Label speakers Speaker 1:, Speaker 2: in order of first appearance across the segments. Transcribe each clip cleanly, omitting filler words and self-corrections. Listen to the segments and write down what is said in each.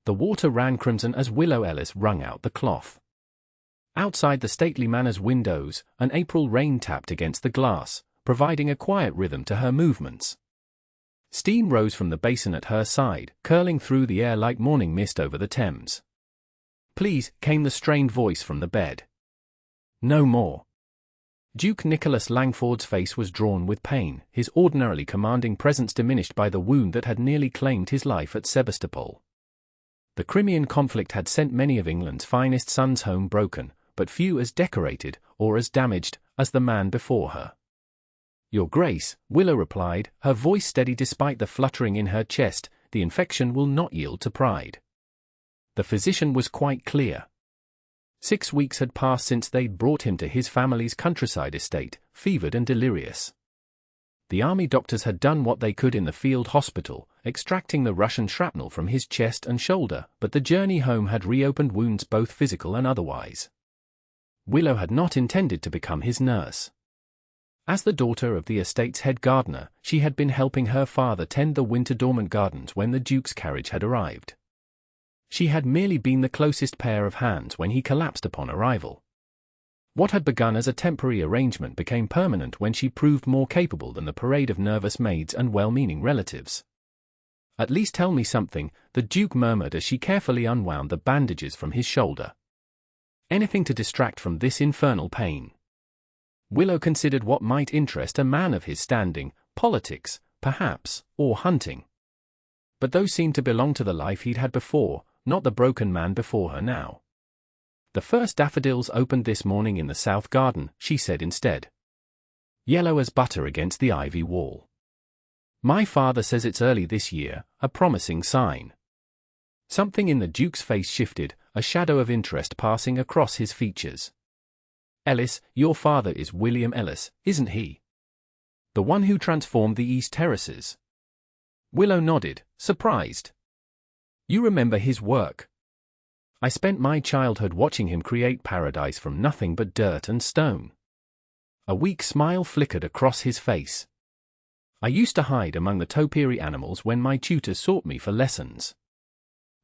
Speaker 1: The water ran crimson as Willow Ellis wrung out the cloth. Outside the stately manor's windows, an April rain tapped against the glass, providing a quiet rhythm to her movements. Steam rose from the basin at her side, curling through the air like morning mist over the Thames. "Please," came the strained voice from the bed. "No more." Duke Nicholas Langford's face was drawn with pain, his ordinarily commanding presence diminished by the wound that had nearly claimed his life at Sebastopol. The Crimean conflict had sent many of England's finest sons home broken, but few as decorated, or as damaged, as the man before her. "Your Grace," Willow replied, her voice steady despite the fluttering in her chest, "the infection will not yield to pride." The physician was quite clear. 6 weeks had passed since they'd brought him to his family's countryside estate, fevered and delirious. The army doctors had done what they could in the field hospital, extracting the Russian shrapnel from his chest and shoulder, but the journey home had reopened wounds both physical and otherwise. Willow had not intended to become his nurse. As the daughter of the estate's head gardener, she had been helping her father tend the winter dormant gardens when the Duke's carriage had arrived. She had merely been the closest pair of hands when he collapsed upon arrival. What had begun as a temporary arrangement became permanent when she proved more capable than the parade of nervous maids and well-meaning relatives. "At least tell me something," the Duke murmured as she carefully unwound the bandages from his shoulder. "Anything to distract from this infernal pain." Willow considered what might interest a man of his standing, politics, perhaps, or hunting. But those seemed to belong to the life he'd had before, not the broken man before her now. "The first daffodils opened this morning in the south garden," she said instead. "Yellow as butter against the ivy wall. My father says it's early this year, a promising sign." Something in the Duke's face shifted, a shadow of interest passing across his features. "Ellis, your father is William Ellis, isn't he? The one who transformed the East Terraces?" Willow nodded, surprised. "You remember his work?" "I spent my childhood watching him create paradise from nothing but dirt and stone." A weak smile flickered across his face. "I used to hide among the topiary animals when my tutors sought me for lessons."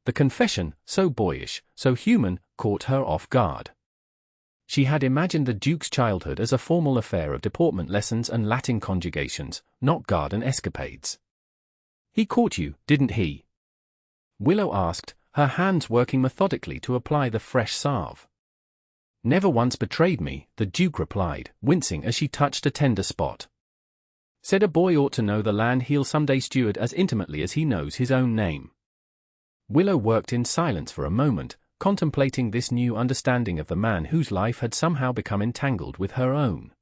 Speaker 1: The confession, so boyish, so human, caught her off guard. She had imagined the Duke's childhood as a formal affair of deportment lessons and Latin conjugations, not garden escapades. "He caught you, didn't he?" Willow asked, her hands working methodically to apply the fresh salve. "Never once betrayed me," the Duke replied, wincing as she touched a tender spot. "Said a boy ought to know the land he'll someday steward as intimately as he knows his own name." Willow worked in silence for a moment, contemplating this new understanding of the man whose life had somehow become entangled with her own.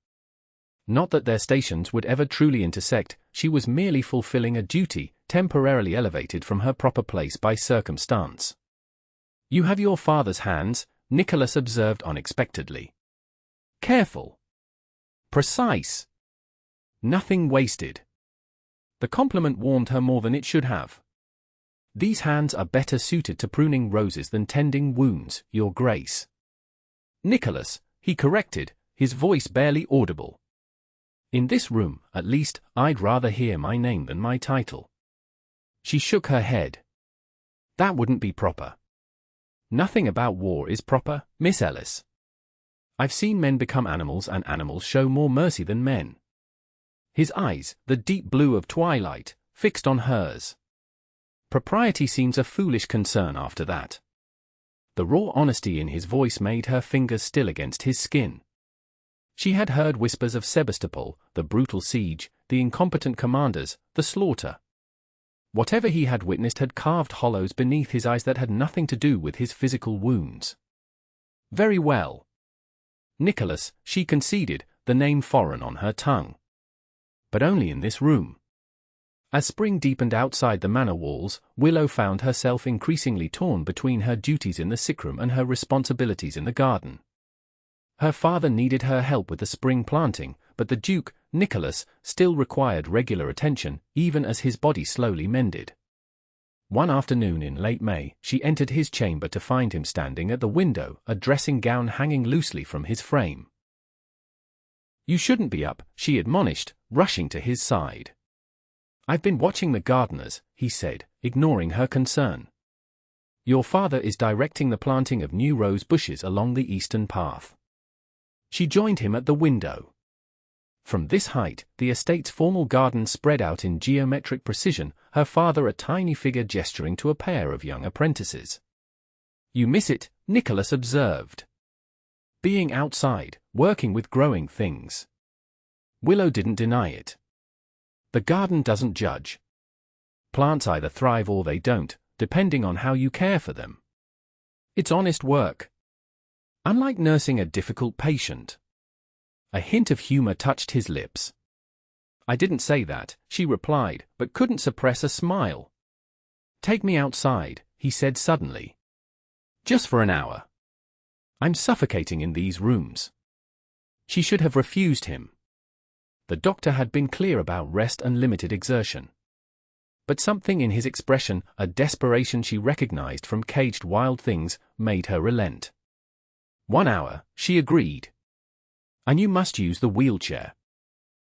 Speaker 1: Not that their stations would ever truly intersect, she was merely fulfilling a duty, temporarily elevated from her proper place by circumstance. "You have your father's hands," Nicholas observed unexpectedly. "Careful. Precise. Nothing wasted." The compliment warmed her more than it should have. "These hands are better suited to pruning roses than tending wounds, Your Grace." "Nicholas," he corrected, his voice barely audible. "In this room, at least, I'd rather hear my name than my title." She shook her head. "That wouldn't be proper." "Nothing about war is proper, Miss Ellis. I've seen men become animals and animals show more mercy than men." His eyes, the deep blue of twilight, fixed on hers. Propriety seems a foolish concern after that. The raw honesty in his voice made her fingers still against his skin. She had heard whispers of Sebastopol, the brutal siege, the incompetent commanders, the slaughter. Whatever he had witnessed had carved hollows beneath his eyes that had nothing to do with his physical wounds. "Very well. Nicholas," she conceded, the name foreign on her tongue. "But only in this room." As spring deepened outside the manor walls, Willow found herself increasingly torn between her duties in the sickroom and her responsibilities in the garden. Her father needed her help with the spring planting, but the Duke, Nicholas, still required regular attention, even as his body slowly mended. One afternoon in late May, she entered his chamber to find him standing at the window, a dressing gown hanging loosely from his frame. "You shouldn't be up," she admonished, rushing to his side. "I've been watching the gardeners," he said, ignoring her concern. Your father is directing the planting of new rose bushes along the eastern path. She joined him at the window. From this height, the estate's formal garden spread out in geometric precision, her father a tiny figure gesturing to a pair of young apprentices. You miss it, Nicholas observed. Being outside, working with growing things. Willow didn't deny it. The garden doesn't judge. Plants either thrive or they don't, depending on how you care for them. It's honest work. Unlike nursing a difficult patient. A hint of humor touched his lips. I didn't say that, she replied, but couldn't suppress a smile. Take me outside, he said suddenly. Just for an hour. I'm suffocating in these rooms. She should have refused him. The doctor had been clear about rest and limited exertion. But something in his expression, a desperation she recognized from caged wild things, made her relent. 1 hour, she agreed. And you must use the wheelchair.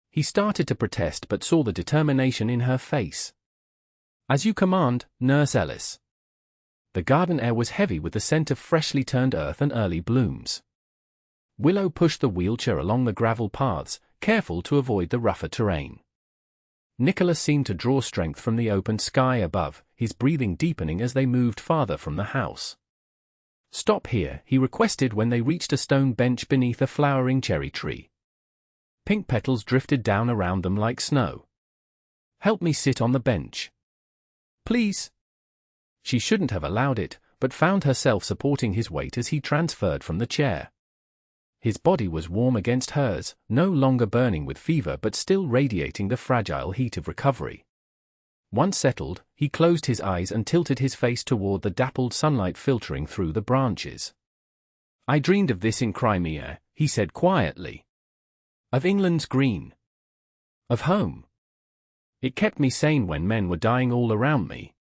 Speaker 1: He started to protest but saw the determination in her face. As you command, Nurse Ellis. The garden air was heavy with the scent of freshly turned earth and early blooms. Willow pushed the wheelchair along the gravel paths, careful to avoid the rougher terrain. Nicholas seemed to draw strength from the open sky above, his breathing deepening as they moved farther from the house. Stop here, he requested when they reached a stone bench beneath a flowering cherry tree. Pink petals drifted down around them like snow. Help me sit on the bench. Please. She shouldn't have allowed it, but found herself supporting his weight as he transferred from the chair. His body was warm against hers, no longer burning with fever but still radiating the fragile heat of recovery. Once settled, he closed his eyes and tilted his face toward the dappled sunlight filtering through the branches. I dreamed of this in Crimea, he said quietly. Of England's green. Of home. It kept me sane when men were dying all around me.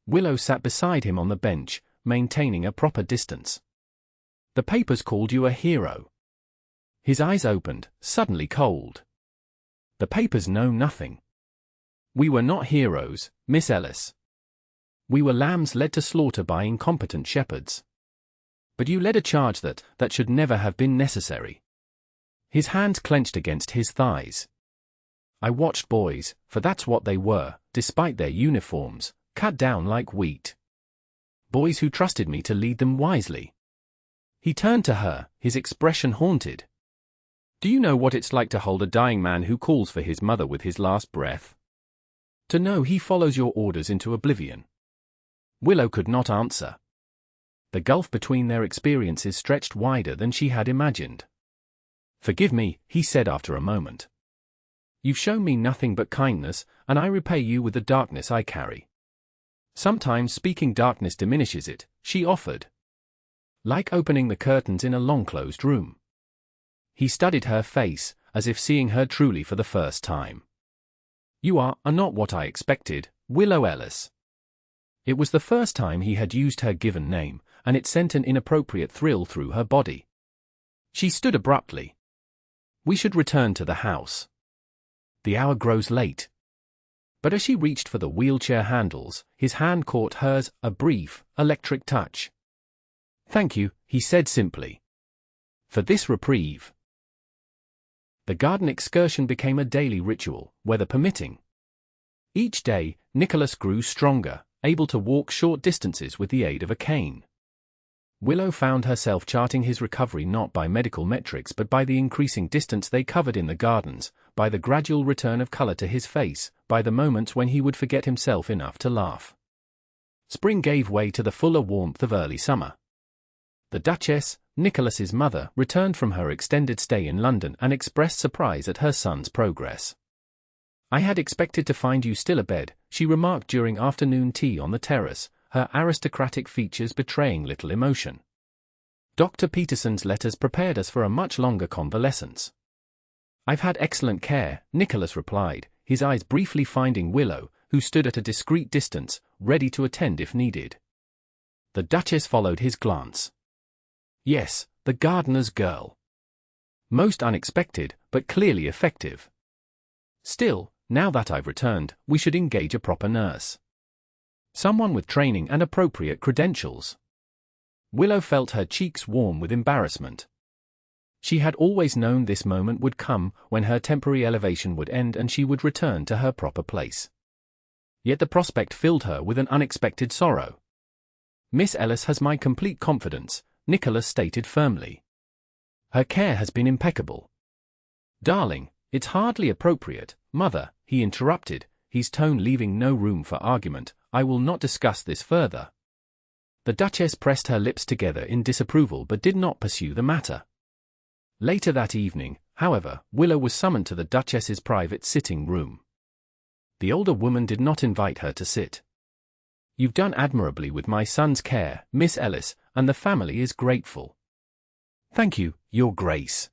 Speaker 1: Willow sat beside him on the bench, maintaining a proper distance. The papers called you a hero. His eyes opened, suddenly cold. The papers know nothing. We were not heroes, Miss Ellis. We were lambs led to slaughter by incompetent shepherds. But you led a charge that should never have been necessary. His hands clenched against his thighs. I watched boys, for that's what they were, despite their uniforms, cut down like wheat. Boys who trusted me to lead them wisely. He turned to her, his expression haunted. Do you know what it's like to hold a dying man who calls for his mother with his last breath? To know he follows your orders into oblivion? Willow could not answer. The gulf between their experiences stretched wider than she had imagined. Forgive me, he said after a moment. You've shown me nothing but kindness, and I repay you with the darkness I carry. Sometimes speaking darkness diminishes it, she offered. Like opening the curtains in a long-closed room. He studied her face, as if seeing her truly for the first time. You are not what I expected, Willow Ellis. It was the first time he had used her given name, and it sent an inappropriate thrill through her body. She stood abruptly. We should return to the house. The hour grows late. But as she reached for the wheelchair handles, his hand caught hers, a brief, electric touch. Thank you, he said simply. For this reprieve. The garden excursion became a daily ritual, weather permitting. Each day, Nicholas grew stronger, able to walk short distances with the aid of a cane. Willow found herself charting his recovery not by medical metrics but by the increasing distance they covered in the gardens, by the gradual return of color to his face, by the moments when he would forget himself enough to laugh. Spring gave way to the fuller warmth of early summer. The Duchess, Nicholas's mother, returned from her extended stay in London and expressed surprise at her son's progress. I had expected to find you still abed, she remarked during afternoon tea on the terrace, her aristocratic features betraying little emotion. Dr. Peterson's letters prepared us for a much longer convalescence. I've had excellent care, Nicholas replied, his eyes briefly finding Willow, who stood at a discreet distance, ready to attend if needed. The Duchess followed his glance. Yes, the gardener's girl. Most unexpected, but clearly effective. Still, now that I've returned, we should engage a proper nurse. Someone with training and appropriate credentials. Willow felt her cheeks warm with embarrassment. She had always known this moment would come, when her temporary elevation would end and she would return to her proper place. Yet the prospect filled her with an unexpected sorrow. "Miss Ellis has my complete confidence," Nicholas stated firmly. "Her care has been impeccable." "Darling, it's hardly appropriate, Mother," he interrupted, his tone leaving no room for argument. "I will not discuss this further." The Duchess pressed her lips together in disapproval but did not pursue the matter. Later that evening, however, Willow was summoned to the Duchess's private sitting room. The older woman did not invite her to sit. "You've done admirably with my son's care, Miss Ellis, and the family is grateful." "Thank you, Your Grace."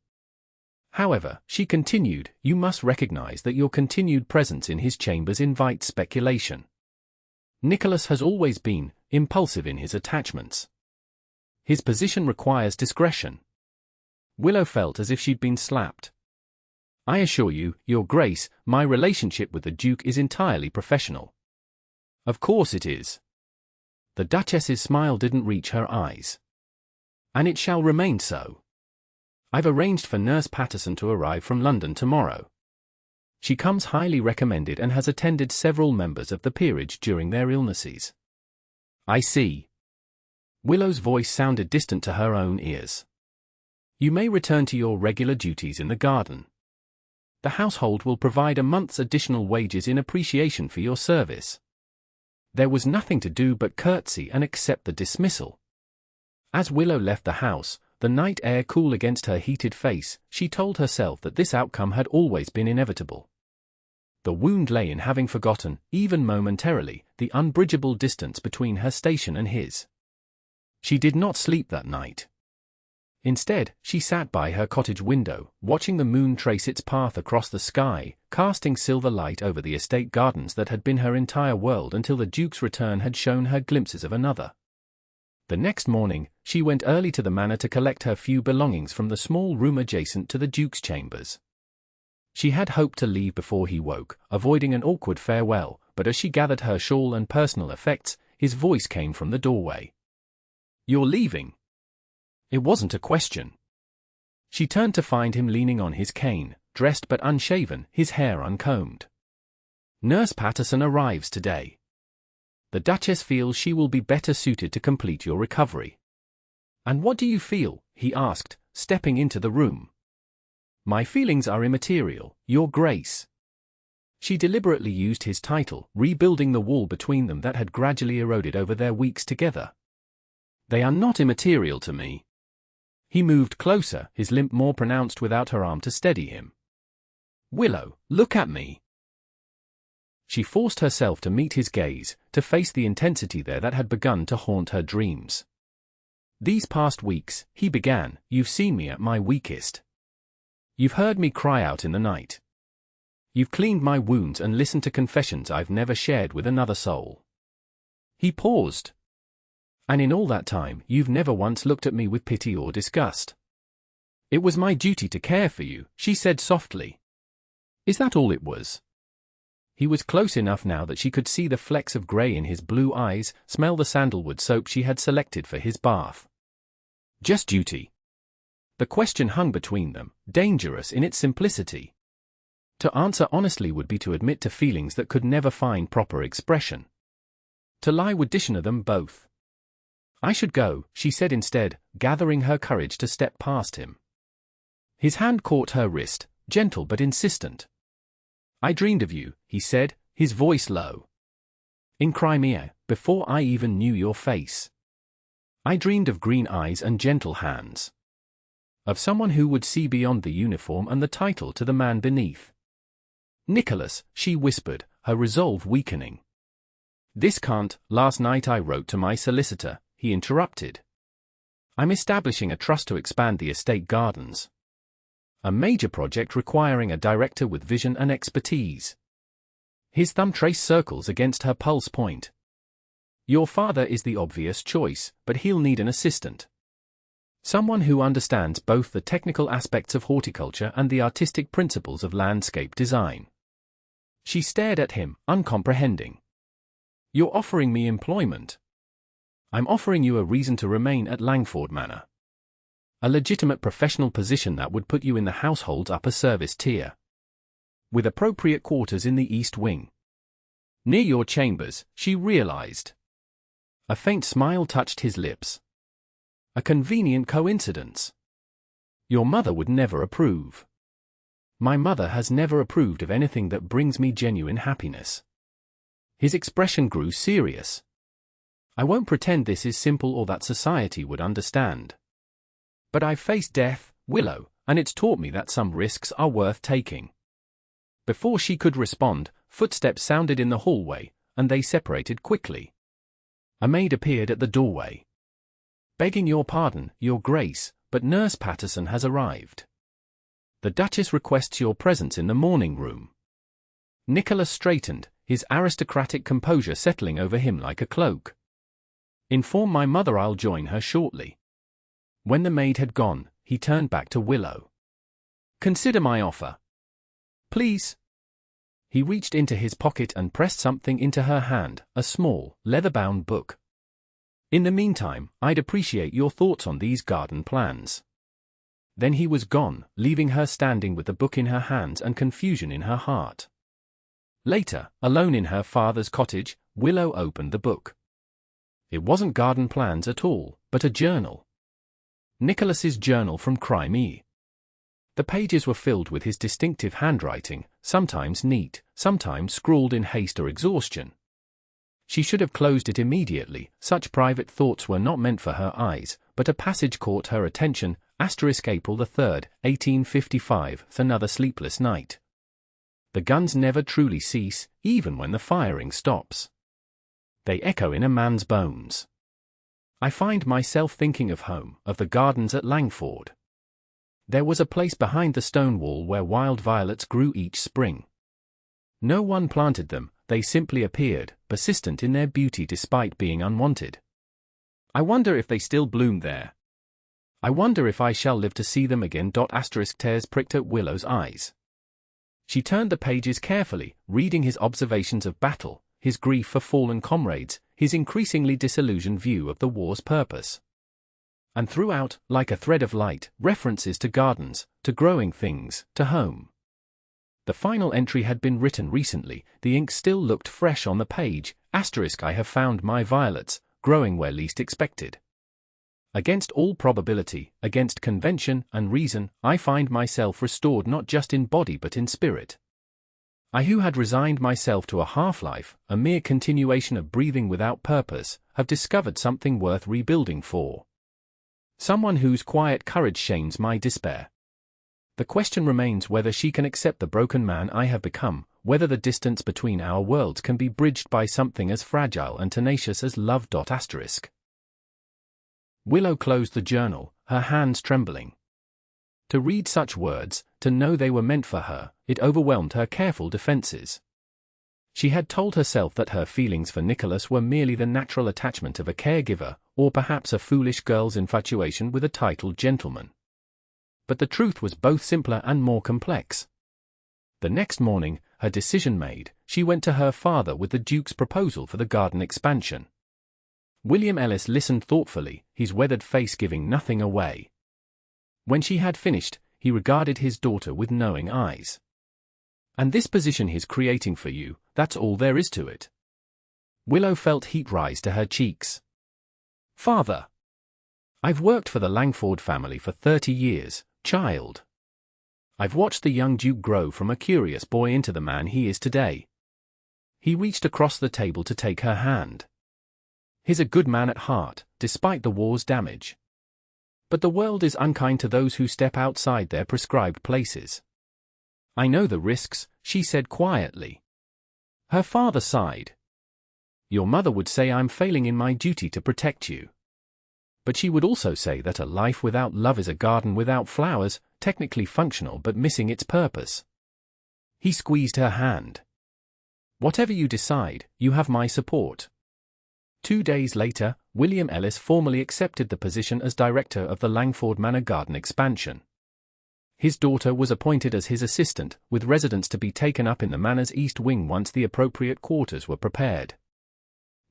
Speaker 1: "However," she continued, "you must recognize that your continued presence in his chambers invites speculation. Nicholas has always been impulsive in his attachments. His position requires discretion." Willow felt as if she'd been slapped. "I assure you, Your Grace, my relationship with the Duke is entirely professional." "Of course it is." The Duchess's smile didn't reach her eyes. "And it shall remain so. I've arranged for Nurse Patterson to arrive from London tomorrow. She comes highly recommended and has attended several members of the peerage during their illnesses." "I see." Willow's voice sounded distant to her own ears. "You may return to your regular duties in the garden. The household will provide a month's additional wages in appreciation for your service." There was nothing to do but curtsy and accept the dismissal. As Willow left the house, the night air cool against her heated face, she told herself that this outcome had always been inevitable. The wound lay in having forgotten, even momentarily, the unbridgeable distance between her station and his. She did not sleep that night. Instead, she sat by her cottage window, watching the moon trace its path across the sky, casting silver light over the estate gardens that had been her entire world until the Duke's return had shown her glimpses of another. The next morning, she went early to the manor to collect her few belongings from the small room adjacent to the Duke's chambers. She had hoped to leave before he woke, avoiding an awkward farewell, but as she gathered her shawl and personal effects, his voice came from the doorway. "You're leaving?" It wasn't a question. She turned to find him leaning on his cane, dressed but unshaven, his hair uncombed. "Nurse Patterson arrives today. The Duchess feels she will be better suited to complete your recovery." "And what do you feel?" he asked, stepping into the room. "My feelings are immaterial, Your Grace." She deliberately used his title, rebuilding the wall between them that had gradually eroded over their weeks together. "They are not immaterial to me." He moved closer, his limp more pronounced without her arm to steady him. "Willow, look at me." She forced herself to meet his gaze, to face the intensity there that had begun to haunt her dreams. "These past weeks," he began, "you've seen me at my weakest. You've heard me cry out in the night. You've cleaned my wounds and listened to confessions I've never shared with another soul." He paused. "And in all that time, you've never once looked at me with pity or disgust." "It was my duty to care for you," she said softly. "Is that all it was?" He was close enough now that she could see the flecks of grey in his blue eyes, smell the sandalwood soap she had selected for his bath. "Just duty." The question hung between them, dangerous in its simplicity. To answer honestly would be to admit to feelings that could never find proper expression. To lie would dishonor them both. "I should go," she said instead, gathering her courage to step past him. His hand caught her wrist, gentle but insistent. "I dreamed of you," he said, his voice low. "In Crimea, before I even knew your face. I dreamed of green eyes and gentle hands. Of someone who would see beyond the uniform and the title to the man beneath." "Nicholas," she whispered, her resolve weakening. "This can't. Last night I wrote to my solicitor," he interrupted. "I'm establishing a trust to expand the estate gardens. A major project requiring a director with vision and expertise." His thumb traced circles against her pulse point. "Your father is the obvious choice, but he'll need an assistant. Someone who understands both the technical aspects of horticulture and the artistic principles of landscape design." She stared at him, uncomprehending. You're offering me employment. I'm offering you a reason to remain at Langford Manor. A legitimate professional position that would put you in the household's upper service tier, with appropriate quarters in the East Wing. Near your chambers, she realized. A faint smile touched his lips. A convenient coincidence. Your mother would never approve. My mother has never approved of anything that brings me genuine happiness. His expression grew serious. I won't pretend this is simple or that society would understand. But I've faced death, Willow, and it's taught me that some risks are worth taking. Before she could respond, footsteps sounded in the hallway, and they separated quickly. A maid appeared at the doorway. Begging your pardon, Your Grace, but Nurse Patterson has arrived. The Duchess requests your presence in the morning room. Nicholas straightened, his aristocratic composure settling over him like a cloak. Inform my mother I'll join her shortly. When the maid had gone, he turned back to Willow. Consider my offer. Please. He reached into his pocket and pressed something into her hand, a small, leather-bound book. In the meantime, I'd appreciate your thoughts on these garden plans. Then he was gone, leaving her standing with the book in her hands and confusion in her heart. Later, alone in her father's cottage, Willow opened the book. It wasn't garden plans at all, but a journal. Nicholas's journal from Crimea. The pages were filled with his distinctive handwriting, sometimes neat, sometimes scrawled in haste or exhaustion. She should have closed it immediately, such private thoughts were not meant for her eyes, but a passage caught her attention, April 3rd, 1855, another sleepless night. The guns never truly cease, even when the firing stops. They echo in a man's bones. I find myself thinking of home, of the gardens at Langford. There was a place behind the stone wall where wild violets grew each spring. No one planted them, they simply appeared, persistent in their beauty despite being unwanted. I wonder if they still bloom there. I wonder if I shall live to see them again. Tears pricked at Willow's eyes. She turned the pages carefully, reading his observations of battle, his grief for fallen comrades, his increasingly disillusioned view of the war's purpose. And throughout, like a thread of light, references to gardens, to growing things, to home. The final entry had been written recently, the ink still looked fresh on the page, I have found my violets, growing where least expected. Against all probability, against convention and reason, I find myself restored not just in body but in spirit. I who had resigned myself to a half-life, a mere continuation of breathing without purpose, have discovered something worth rebuilding for. Someone whose quiet courage shames my despair. The question remains whether she can accept the broken man I have become, whether the distance between our worlds can be bridged by something as fragile and tenacious as love. Willow closed the journal, her hands trembling. To read such words, to know they were meant for her, it overwhelmed her careful defenses. She had told herself that her feelings for Nicholas were merely the natural attachment of a caregiver, or perhaps a foolish girl's infatuation with a titled gentleman. But the truth was both simpler and more complex. The next morning, her decision made, she went to her father with the Duke's proposal for the garden expansion. William Ellis listened thoughtfully, his weathered face giving nothing away. When she had finished, he regarded his daughter with knowing eyes. And this position he's creating for you, that's all there is to it. Willow felt heat rise to her cheeks. Father! I've worked for the Langford family for 30 years, child. I've watched the young Duke grow from a curious boy into the man he is today. He reached across the table to take her hand. He's a good man at heart, despite the war's damage. But the world is unkind to those who step outside their prescribed places. I know the risks, she said quietly. Her father sighed. Your mother would say I'm failing in my duty to protect you. But she would also say that a life without love is a garden without flowers, technically functional but missing its purpose. He squeezed her hand. Whatever you decide, you have my support. 2 days later, William Ellis formally accepted the position as director of the Langford Manor garden expansion. His daughter was appointed as his assistant, with residence to be taken up in the manor's east wing once the appropriate quarters were prepared.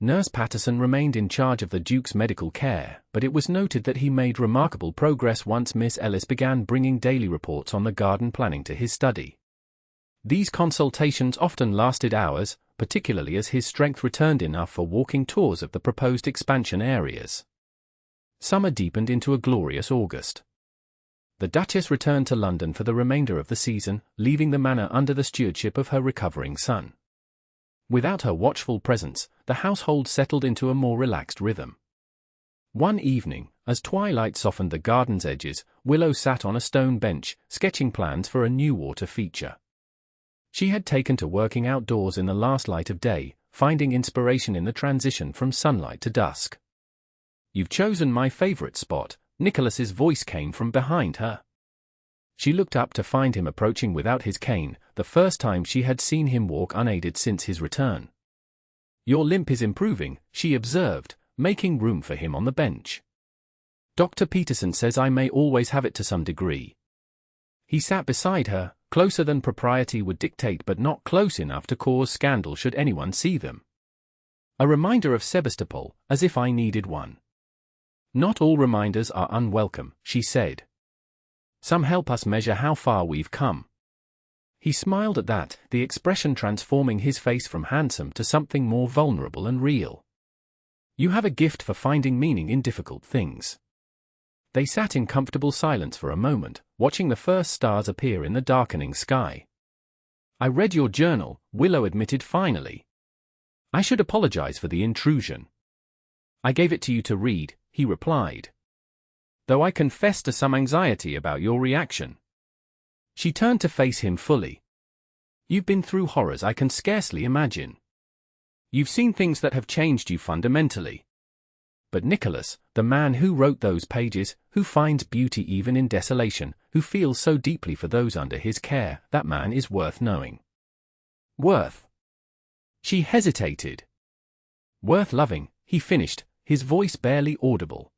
Speaker 1: Nurse Patterson remained in charge of the Duke's medical care, but it was noted that he made remarkable progress once Miss Ellis began bringing daily reports on the garden planning to his study. These consultations often lasted hours, particularly as his strength returned enough for walking tours of the proposed expansion areas. Summer deepened into a glorious August. The Duchess returned to London for the remainder of the season, leaving the manor under the stewardship of her recovering son. Without her watchful presence, the household settled into a more relaxed rhythm. One evening, as twilight softened the garden's edges, Willow sat on a stone bench, sketching plans for a new water feature. She had taken to working outdoors in the last light of day, finding inspiration in the transition from sunlight to dusk. "You've chosen my favorite spot," Nicholas's voice came from behind her. She looked up to find him approaching without his cane, the first time she had seen him walk unaided since his return. "Your limp is improving," she observed, making room for him on the bench. "Dr. Peterson says I may always have it to some degree." He sat beside her, closer than propriety would dictate but not close enough to cause scandal should anyone see them. "A reminder of Sebastopol, as if I needed one." "Not all reminders are unwelcome," she said. "Some help us measure how far we've come." He smiled at that, the expression transforming his face from handsome to something more vulnerable and real. "You have a gift for finding meaning in difficult things." They sat in comfortable silence for a moment, watching the first stars appear in the darkening sky. "I read your journal," Willow admitted finally. "I should apologize for the intrusion." "I gave it to you to read," he replied. "Though I confess to some anxiety about your reaction." She turned to face him fully. "You've been through horrors I can scarcely imagine. You've seen things that have changed you fundamentally. But Nicholas, the man who wrote those pages, who finds beauty even in desolation, who feels so deeply for those under his care, that man is worth knowing." "Worth?" She hesitated. "Worth loving," he finished, his voice barely audible.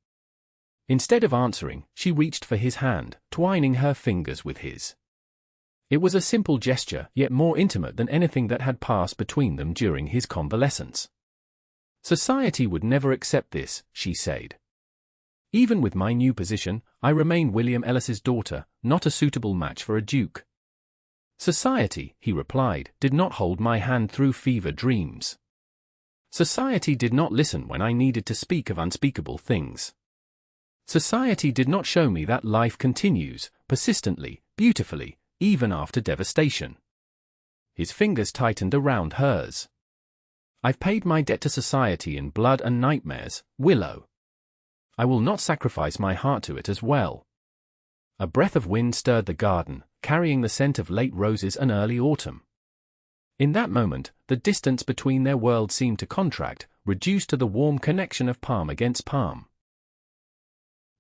Speaker 1: Instead of answering, she reached for his hand, twining her fingers with his. It was a simple gesture, yet more intimate than anything that had passed between them during his convalescence. "Society would never accept this," she said. "Even with my new position, I remain William Ellis's daughter, not a suitable match for a duke." "Society," he replied, "did not hold my hand through fever dreams. Society did not listen when I needed to speak of unspeakable things. Society did not show me that life continues, persistently, beautifully, even after devastation." His fingers tightened around hers. "I've paid my debt to society in blood and nightmares, Willow. I will not sacrifice my heart to it as well." A breath of wind stirred the garden, carrying the scent of late roses and early autumn. In that moment, the distance between their worlds seemed to contract, reduced to the warm connection of palm against palm.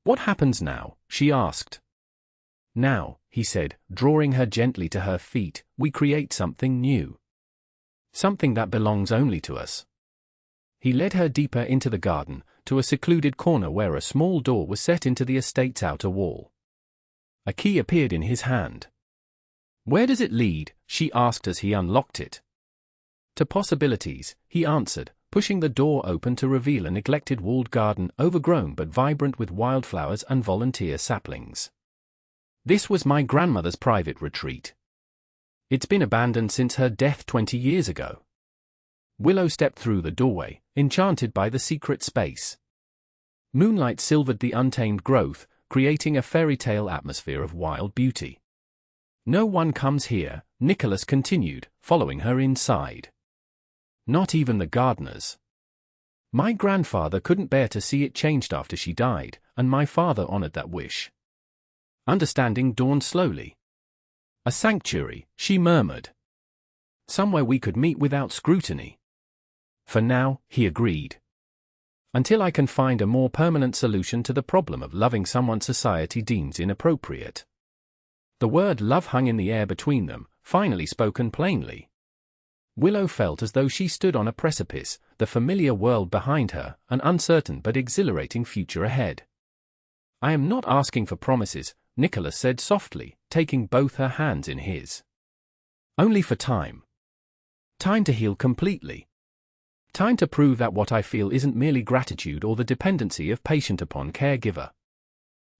Speaker 1: "What happens now?" she asked. "Now," he said, drawing her gently to her feet, "we create something new. Something that belongs only to us." He led her deeper into the garden, to a secluded corner where a small door was set into the estate's outer wall. A key appeared in his hand. "Where does it lead?" she asked as he unlocked it. "To possibilities," he answered, pushing the door open to reveal a neglected walled garden, overgrown but vibrant with wildflowers and volunteer saplings. "This was my grandmother's private retreat. It's been abandoned since her death 20 years ago." Willow stepped through the doorway, enchanted by the secret space. Moonlight silvered the untamed growth, creating a fairy tale atmosphere of wild beauty. "No one comes here," Nicholas continued, following her inside. "Not even the gardeners. My grandfather couldn't bear to see it changed after she died, and my father honored that wish." Understanding dawned slowly. "A sanctuary," she murmured. "Somewhere we could meet without scrutiny." "For now," he agreed. "Until I can find a more permanent solution to the problem of loving someone society deems inappropriate." The word love hung in the air between them, finally spoken plainly. Willow felt as though she stood on a precipice, the familiar world behind her, an uncertain but exhilarating future ahead. "I am not asking for promises," Nicholas said softly, taking both her hands in his. "Only for time. Time to heal completely. Time to prove that what I feel isn't merely gratitude or the dependency of patient upon caregiver.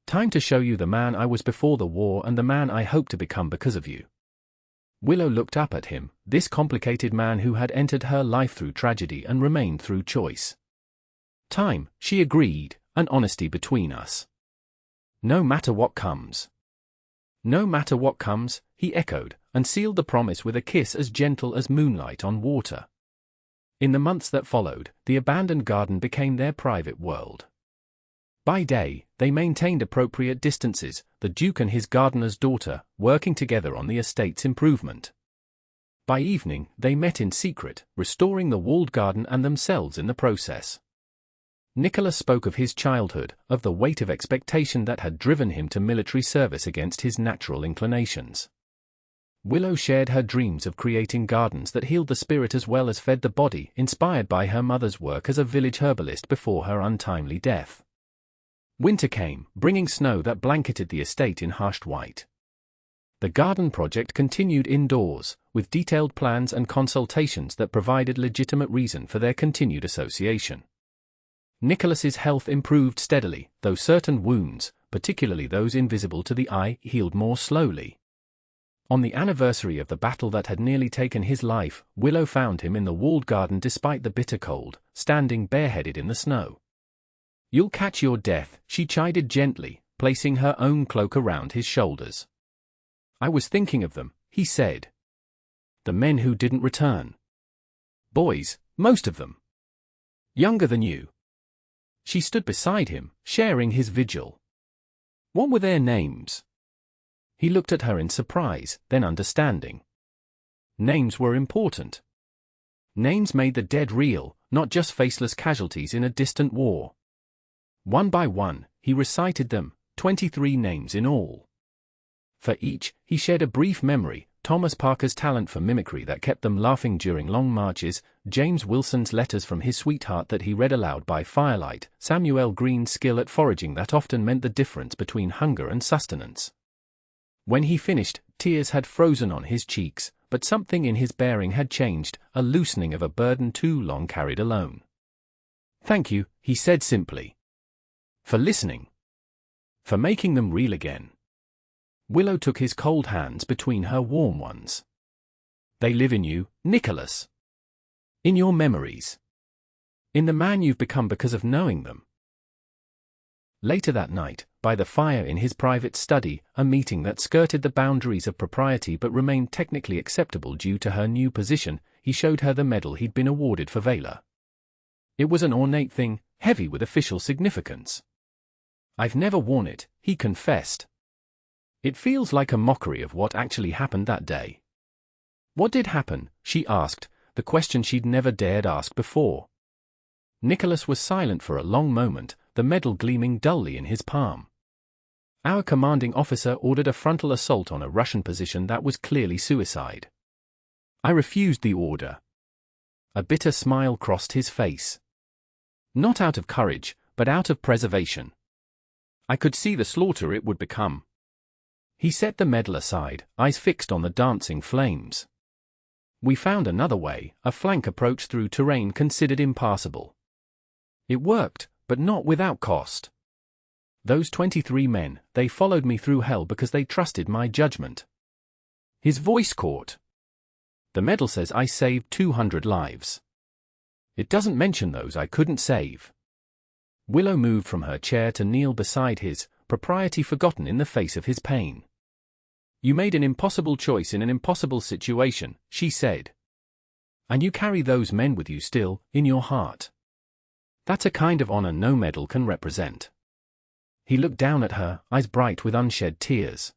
Speaker 1: Time to show you the man I was before the war and the man I hope to become because of you. Willow looked up at him, this complicated man who had entered her life through tragedy and remained through choice. Time, she agreed, and honesty between us. No matter what comes. No matter what comes, he echoed, and sealed the promise with a kiss as gentle as moonlight on water. In the months that followed, the abandoned garden became their private world. By day, they maintained appropriate distances, the Duke and his gardener's daughter, working together on the estate's improvement. By evening, they met in secret, restoring the walled garden and themselves in the process. Nicholas spoke of his childhood, of the weight of expectation that had driven him to military service against his natural inclinations. Willow shared her dreams of creating gardens that healed the spirit as well as fed the body, inspired by her mother's work as a village herbalist before her untimely death. Winter came, bringing snow that blanketed the estate in hushed white. The garden project continued indoors, with detailed plans and consultations that provided legitimate reason for their continued association. Nicholas's health improved steadily, though certain wounds, particularly those invisible to the eye, healed more slowly. On the anniversary of the battle that had nearly taken his life, Willow found him in the walled garden despite the bitter cold, standing bareheaded in the snow. "You'll catch your death," she chided gently, placing her own cloak around his shoulders. "I was thinking of them," he said. "The men who didn't return. Boys, most of them. Younger than you." She stood beside him, sharing his vigil. "What were their names?" He looked at her in surprise, then understanding. Names were important. Names made the dead real, not just faceless casualties in a distant war. One by one, he recited them, 23 names in all. For each, he shared a brief memory: Thomas Parker's talent for mimicry that kept them laughing during long marches, James Wilson's letters from his sweetheart that he read aloud by firelight, Samuel Green's skill at foraging that often meant the difference between hunger and sustenance. When he finished, tears had frozen on his cheeks, but something in his bearing had changed, a loosening of a burden too long carried alone. "Thank you," he said simply. "For listening. For making them real again." Willow took his cold hands between her warm ones. "They live in you, Nicholas. In your memories. In the man you've become because of knowing them." Later that night, by the fire in his private study, a meeting that skirted the boundaries of propriety but remained technically acceptable due to her new position, he showed her the medal he'd been awarded for valor. It was an ornate thing, heavy with official significance. "I've never worn it," he confessed. "It feels like a mockery of what actually happened that day." "What did happen?" she asked, the question she'd never dared ask before. Nicholas was silent for a long moment, the medal gleaming dully in his palm. "Our commanding officer ordered a frontal assault on a Russian position that was clearly suicide. I refused the order." A bitter smile crossed his face. "Not out of courage, but out of preservation. I could see the slaughter it would become." He set the medal aside, eyes fixed on the dancing flames. "We found another way, a flank approach through terrain considered impassable. It worked, but not without cost. Those 23 men, they followed me through hell because they trusted my judgment." His voice caught. "The medal says I saved 200 lives. It doesn't mention those I couldn't save." Willow moved from her chair to kneel beside his, propriety forgotten in the face of his pain. "You made an impossible choice in an impossible situation," she said. "And you carry those men with you still, in your heart. That's a kind of honor no medal can represent." He looked down at her, eyes bright with unshed tears.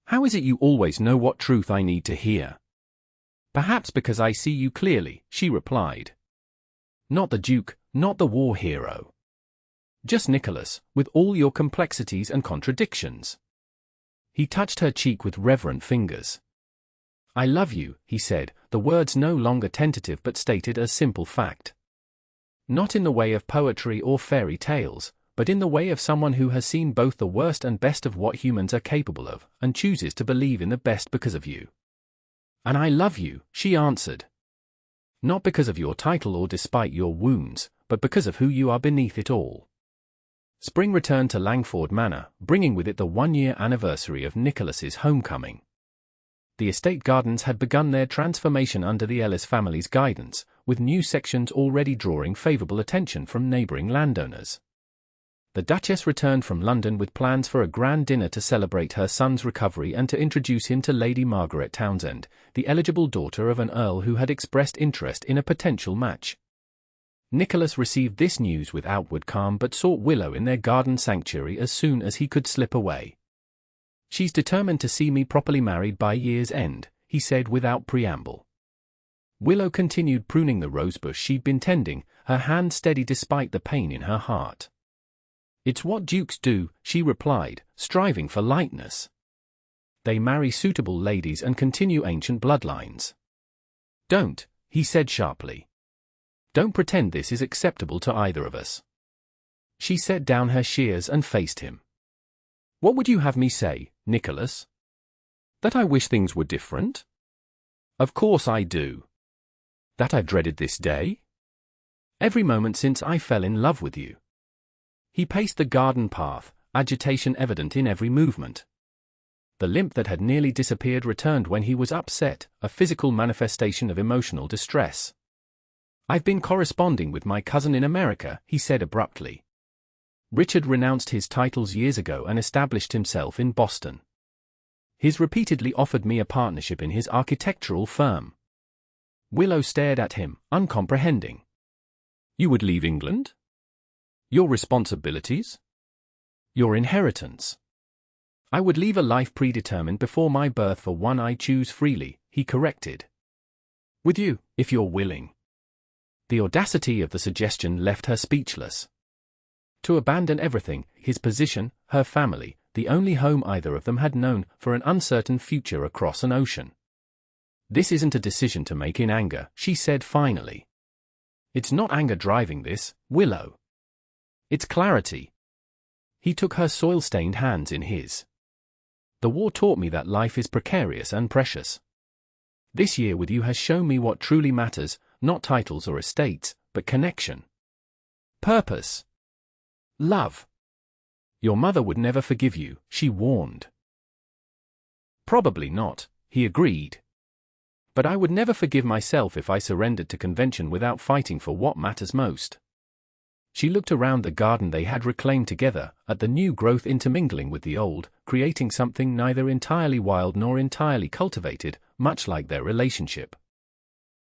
Speaker 1: "How is it you always know what truth I need to hear?" "Perhaps because I see you clearly," she replied. "Not the Duke, not the war hero. Just Nicholas, with all your complexities and contradictions." He touched her cheek with reverent fingers. "I love you," he said, the words no longer tentative but stated as simple fact. Not in the way of poetry or fairy tales, but in the way of someone who has seen both the worst and best of what humans are capable of, and chooses to believe in the best because of you. "And I love you," she answered. Not because of your title or despite your wounds, but because of who you are beneath it all. Spring returned to Langford Manor, bringing with it the one-year anniversary of Nicholas's homecoming. The estate gardens had begun their transformation under the Ellis family's guidance, with new sections already drawing favourable attention from neighbouring landowners. The Duchess returned from London with plans for a grand dinner to celebrate her son's recovery and to introduce him to Lady Margaret Townsend, the eligible daughter of an earl who had expressed interest in a potential match. Nicholas received this news with outward calm but sought Willow in their garden sanctuary as soon as he could slip away. "She's determined to see me properly married by year's end," he said without preamble. Willow continued pruning the rosebush she'd been tending, her hand steady despite the pain in her heart. "It's what dukes do," she replied, striving for lightness. "They marry suitable ladies and continue ancient bloodlines." "Don't," he said sharply. "Don't pretend this is acceptable to either of us." She set down her shears and faced him. "What would you have me say, Nicholas? That I wish things were different? Of course I do. That I've dreaded this day? Every moment since I fell in love with you." He paced the garden path, agitation evident in every movement. The limp that had nearly disappeared returned when he was upset, a physical manifestation of emotional distress. "I've been corresponding with my cousin in America," he said abruptly. "Richard renounced his titles years ago and established himself in Boston. He's repeatedly offered me a partnership in his architectural firm." Willow stared at him, uncomprehending. "You would leave England? Your responsibilities? Your inheritance?" "I would leave a life predetermined before my birth for one I choose freely," he corrected. "With you, if you're willing." The audacity of the suggestion left her speechless. To abandon everything, his position, her family, the only home either of them had known, for an uncertain future across an ocean. "This isn't a decision to make in anger," she said finally. "It's not anger driving this, Willow. It's clarity." He took her soil-stained hands in his. "The war taught me that life is precarious and precious. This year with you has shown me what truly matters, not titles or estates, but connection. Purpose. Love. Your mother would never forgive you," she warned. "Probably not," he agreed. "But I would never forgive myself if I surrendered to convention without fighting for what matters most." She looked around the garden they had reclaimed together, at the new growth intermingling with the old, creating something neither entirely wild nor entirely cultivated, much like their relationship.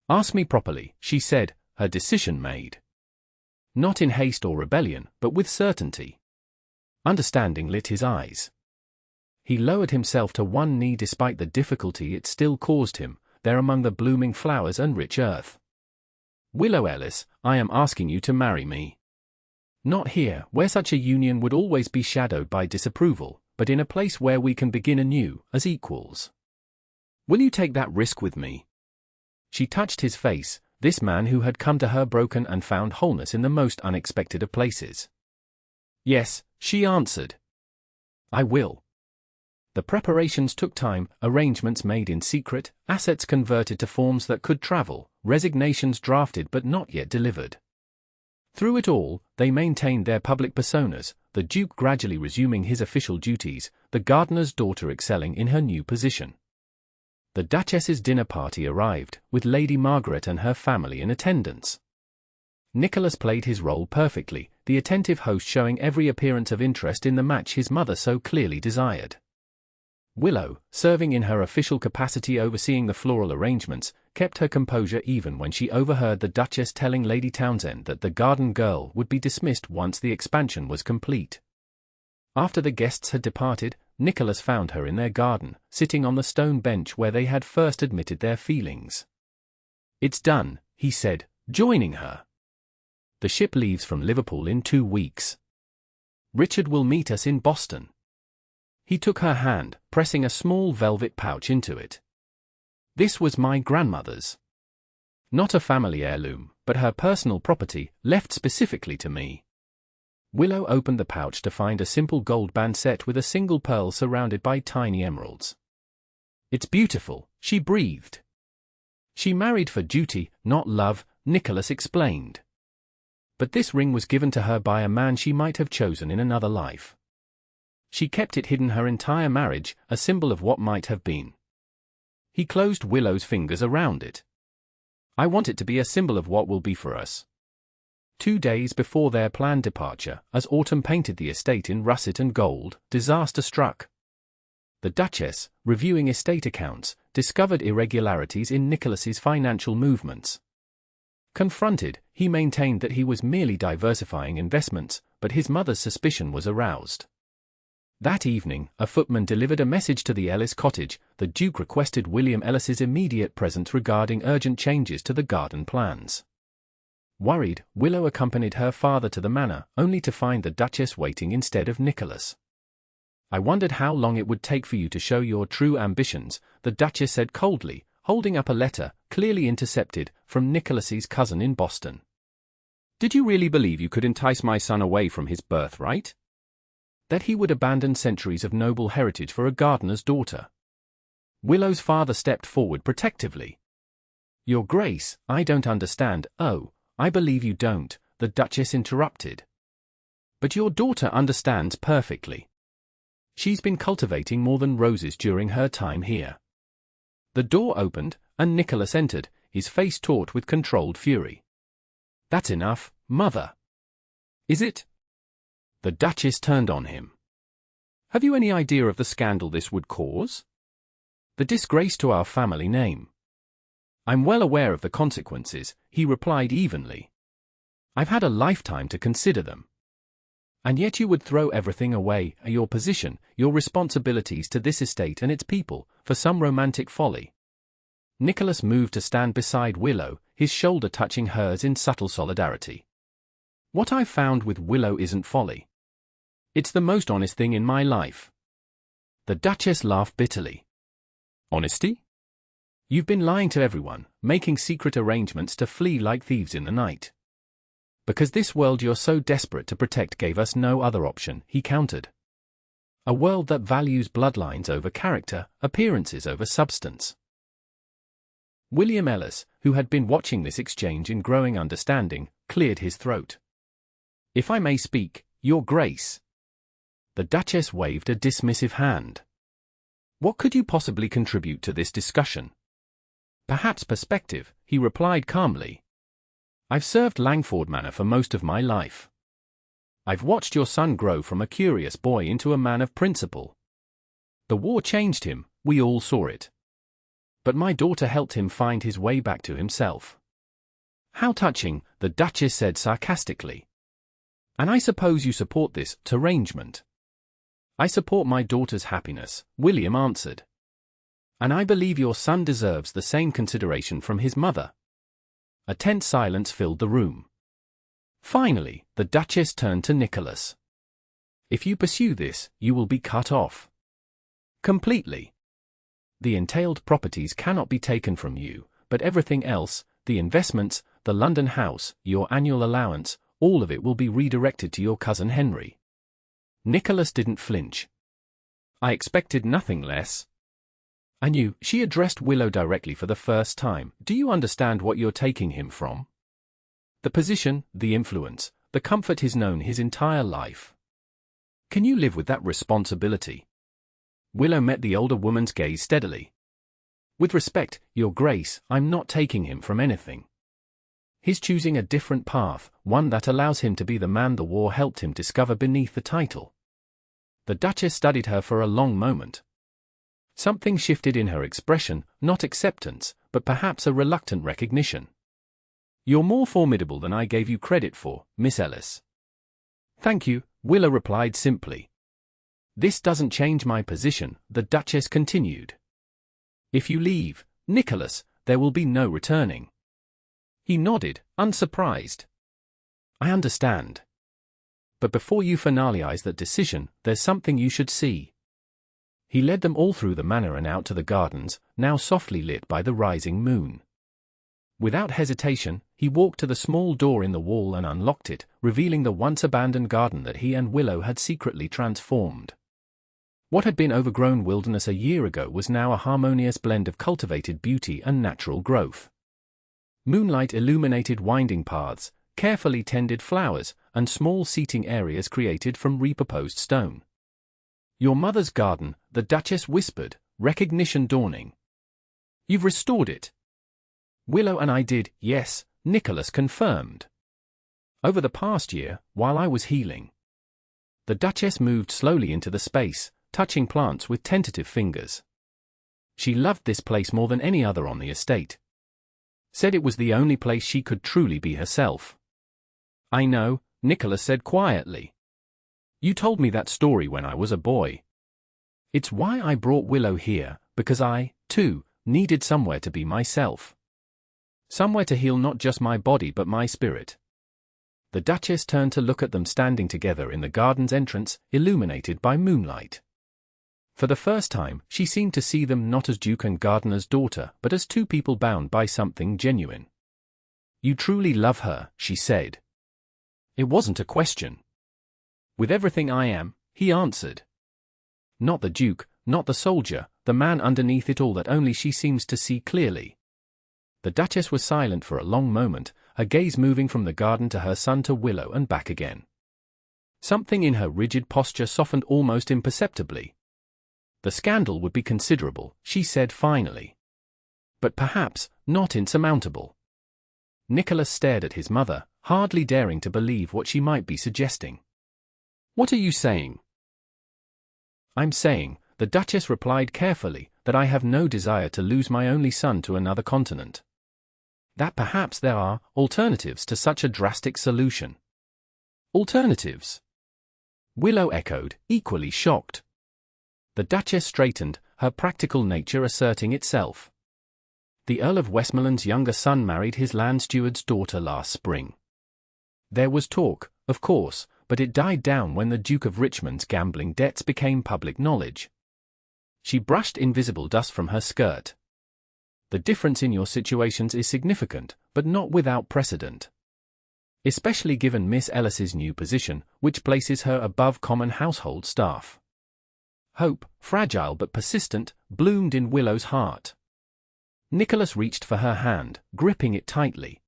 Speaker 1: "Ask me properly," she said, her decision made. Not in haste or rebellion, but with certainty. Understanding lit his eyes. He lowered himself to one knee despite the difficulty it still caused him, there among the blooming flowers and rich earth. "Willow Ellis, I am asking you to marry me. Not here, where such a union would always be shadowed by disapproval, but in a place where we can begin anew, as equals. Will you take that risk with me?" She touched his face, this man who had come to her broken and found wholeness in the most unexpected of places. "Yes," she answered. "I will." The preparations took time, arrangements made in secret, assets converted to forms that could travel, resignations drafted but not yet delivered. Through it all, they maintained their public personas, the Duke gradually resuming his official duties, the gardener's daughter excelling in her new position. The Duchess's dinner party arrived, with Lady Margaret and her family in attendance. Nicholas played his role perfectly, the attentive host showing every appearance of interest in the match his mother so clearly desired. Willow, serving in her official capacity overseeing the floral arrangements, kept her composure even when she overheard the Duchess telling Lady Townsend that the garden girl would be dismissed once the expansion was complete. After the guests had departed, Nicholas found her in their garden, sitting on the stone bench where they had first admitted their feelings. "It's done," he said, joining her. "The ship leaves from Liverpool in 2 weeks. Richard will meet us in Boston." He took her hand, pressing a small velvet pouch into it. "This was my grandmother's. Not a family heirloom, but her personal property, left specifically to me." Willow opened the pouch to find a simple gold band set with a single pearl surrounded by tiny emeralds. "It's beautiful," she breathed. She married for duty, not love, Nicholas explained. But this ring was given to her by a man she might have chosen in another life. She kept it hidden her entire marriage, a symbol of what might have been. He closed Willow's fingers around it. I want it to be a symbol of what will be for us. 2 days before their planned departure, as autumn painted the estate in russet and gold, disaster struck. The Duchess, reviewing estate accounts, discovered irregularities in Nicholas's financial movements. Confronted, he maintained that he was merely diversifying investments, but his mother's suspicion was aroused. That evening, a footman delivered a message to the Ellis cottage. The Duke requested William Ellis's immediate presence regarding urgent changes to the garden plans. Worried, Willow accompanied her father to the manor, only to find the Duchess waiting instead of Nicholas. I wondered how long it would take for you to show your true ambitions, the Duchess said coldly, holding up a letter, clearly intercepted, from Nicholas's cousin in Boston. Did you really believe you could entice my son away from his birthright? That he would abandon centuries of noble heritage for a gardener's daughter? Willow's father stepped forward protectively. Your Grace, I don't understand. Oh, I believe you don't, the Duchess interrupted. But your daughter understands perfectly. She's been cultivating more than roses during her time here. The door opened, and Nicholas entered, his face taut with controlled fury. That's enough, Mother. Is it? The Duchess turned on him. Have you any idea of the scandal this would cause? The disgrace to our family name. I'm well aware of the consequences, he replied evenly. I've had a lifetime to consider them. And yet you would throw everything away, your position, your responsibilities to this estate and its people, for some romantic folly. Nicholas moved to stand beside Willow, his shoulder touching hers in subtle solidarity. What I've found with Willow isn't folly. It's the most honest thing in my life. The Duchess laughed bitterly. Honesty? You've been lying to everyone, making secret arrangements to flee like thieves in the night. Because this world you're so desperate to protect gave us no other option, he countered. A world that values bloodlines over character, appearances over substance. William Ellis, who had been watching this exchange in growing understanding, cleared his throat. If I may speak, Your Grace. The Duchess waved a dismissive hand. What could you possibly contribute to this discussion? Perhaps perspective, he replied calmly. I've served Langford Manor for most of my life. I've watched your son grow from a curious boy into a man of principle. The war changed him, we all saw it. But my daughter helped him find his way back to himself. How touching, the Duchess said sarcastically. And I suppose you support this arrangement. I support my daughter's happiness, William answered. And I believe your son deserves the same consideration from his mother. A tense silence filled the room. Finally, the Duchess turned to Nicholas. If you pursue this, you will be cut off. Completely. The entailed properties cannot be taken from you, but everything else, the investments, the London house, your annual allowance, all of it will be redirected to your cousin Henry. Nicholas didn't flinch. I expected nothing less. I knew. She addressed Willow directly for the first time. Do you understand what you're taking him from? The position, the influence, the comfort he's known his entire life. Can you live with that responsibility? Willow met the older woman's gaze steadily. With respect, Your Grace, I'm not taking him from anything. He's choosing a different path, one that allows him to be the man the war helped him discover beneath the title. The Duchess studied her for a long moment. Something shifted in her expression, not acceptance, but perhaps a reluctant recognition. You're more formidable than I gave you credit for, Miss Ellis. Thank you, Willow replied simply. This doesn't change my position, the Duchess continued. If you leave, Nicholas, there will be no returning. He nodded, unsurprised. I understand. But before you finalize that decision, there's something you should see. He led them all through the manor and out to the gardens, now softly lit by the rising moon. Without hesitation, he walked to the small door in the wall and unlocked it, revealing the once abandoned garden that he and Willow had secretly transformed. What had been overgrown wilderness a year ago was now a harmonious blend of cultivated beauty and natural growth. Moonlight illuminated winding paths, carefully tended flowers, and small seating areas created from repurposed stone. "Your mother's garden," the Duchess whispered, recognition dawning. "You've restored it." "Willow and I did, yes," Nicholas confirmed. "Over the past year, while I was healing." The Duchess moved slowly into the space, touching plants with tentative fingers. She loved this place more than any other on the estate. Said it was the only place she could truly be herself. "I know," Nicholas said quietly. "You told me that story when I was a boy. It's why I brought Willow here, because I, too, needed somewhere to be myself. Somewhere to heal not just my body but my spirit." The Duchess turned to look at them standing together in the garden's entrance, illuminated by moonlight. For the first time, she seemed to see them not as Duke and Gardener's daughter, but as two people bound by something genuine. "You truly love her," she said. It wasn't a question. "With everything I am," he answered. Not the Duke, not the soldier, the man underneath it all that only she seems to see clearly. The Duchess was silent for a long moment, her gaze moving from the garden to her son to Willow and back again. Something in her rigid posture softened almost imperceptibly. "The scandal would be considerable," she said finally. "But perhaps not insurmountable." Nicholas stared at his mother, hardly daring to believe what she might be suggesting. "What are you saying?" "I'm saying," the Duchess replied carefully, "that I have no desire to lose my only son to another continent. That perhaps there are alternatives to such a drastic solution." "Alternatives?" Willow echoed, equally shocked. The Duchess straightened, her practical nature asserting itself. "The Earl of Westmoreland's younger son married his land steward's daughter last spring. There was talk, of course, but it died down when the Duke of Richmond's gambling debts became public knowledge." She brushed invisible dust from her skirt. "The difference in your situations is significant, but not without precedent. Especially given Miss Ellis's new position, which places her above common household staff." Hope, fragile but persistent, bloomed in Willow's heart. Nicholas reached for her hand, gripping it tightly.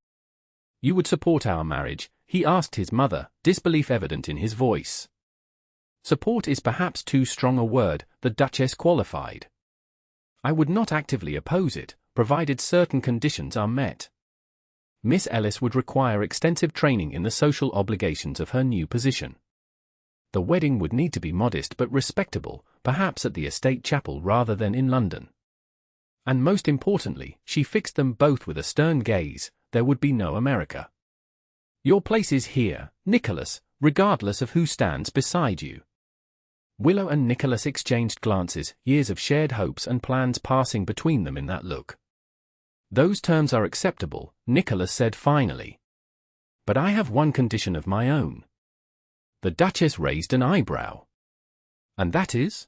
Speaker 1: "You would support our marriage?" he asked his mother, disbelief evident in his voice. "Support is perhaps too strong a word," the Duchess qualified. "I would not actively oppose it, provided certain conditions are met. Miss Ellis would require extensive training in the social obligations of her new position. The wedding would need to be modest but respectable, perhaps at the estate chapel rather than in London. And most importantly, she fixed them both with a stern gaze, there would be no America. Your place is here, Nicholas, regardless of who stands beside you. Willow and Nicholas exchanged glances, years of shared hopes and plans passing between them in that look. Those terms are acceptable, Nicholas said finally. But I have one condition of my own. The Duchess raised an eyebrow. And that is?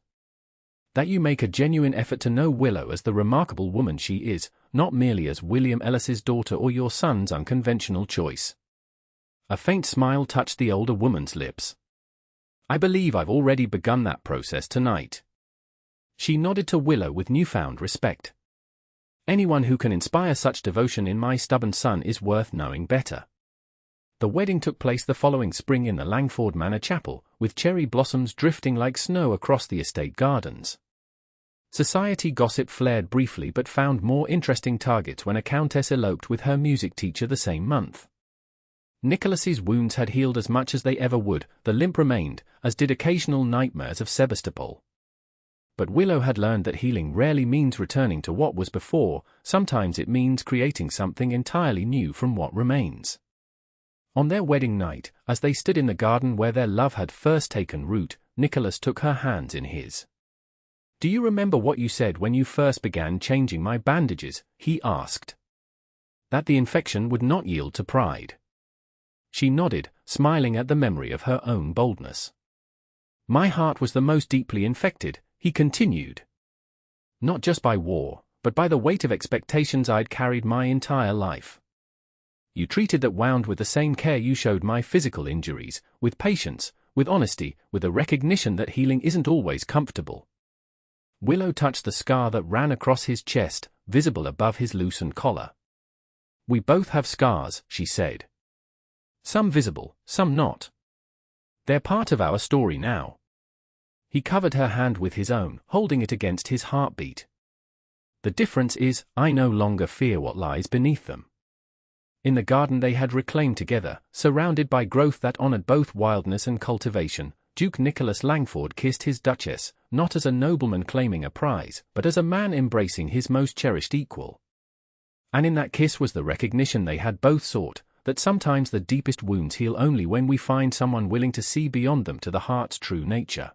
Speaker 1: That you make a genuine effort to know Willow as the remarkable woman she is, not merely as William Ellis's daughter or your son's unconventional choice. A faint smile touched the older woman's lips. I believe I've already begun that process tonight. She nodded to Willow with newfound respect. Anyone who can inspire such devotion in my stubborn son is worth knowing better. The wedding took place the following spring in the Langford Manor Chapel, with cherry blossoms drifting like snow across the estate gardens. Society gossip flared briefly but found more interesting targets when a countess eloped with her music teacher the same month. Nicholas's wounds had healed as much as they ever would, the limp remained, as did occasional nightmares of Sebastopol. But Willow had learned that healing rarely means returning to what was before, sometimes it means creating something entirely new from what remains. On their wedding night, as they stood in the garden where their love had first taken root, Nicholas took her hands in his. Do you remember what you said when you first began changing my bandages? He asked. That the infection would not yield to pride. She nodded, smiling at the memory of her own boldness. My heart was the most deeply infected, he continued. Not just by war, but by the weight of expectations I'd carried my entire life. You treated that wound with the same care you showed my physical injuries, with patience, with honesty, with a recognition that healing isn't always comfortable. Willow touched the scar that ran across his chest, visible above his loosened collar. "We both have scars," she said. "Some visible, some not. They're part of our story now." He covered her hand with his own, holding it against his heartbeat. "The difference is, I no longer fear what lies beneath them." In the garden they had reclaimed together, surrounded by growth that honored both wildness and cultivation, Duke Nicholas Langford kissed his Duchess, not as a nobleman claiming a prize, but as a man embracing his most cherished equal. And in that kiss was the recognition they had both sought, that sometimes the deepest wounds heal only when we find someone willing to see beyond them to the heart's true nature.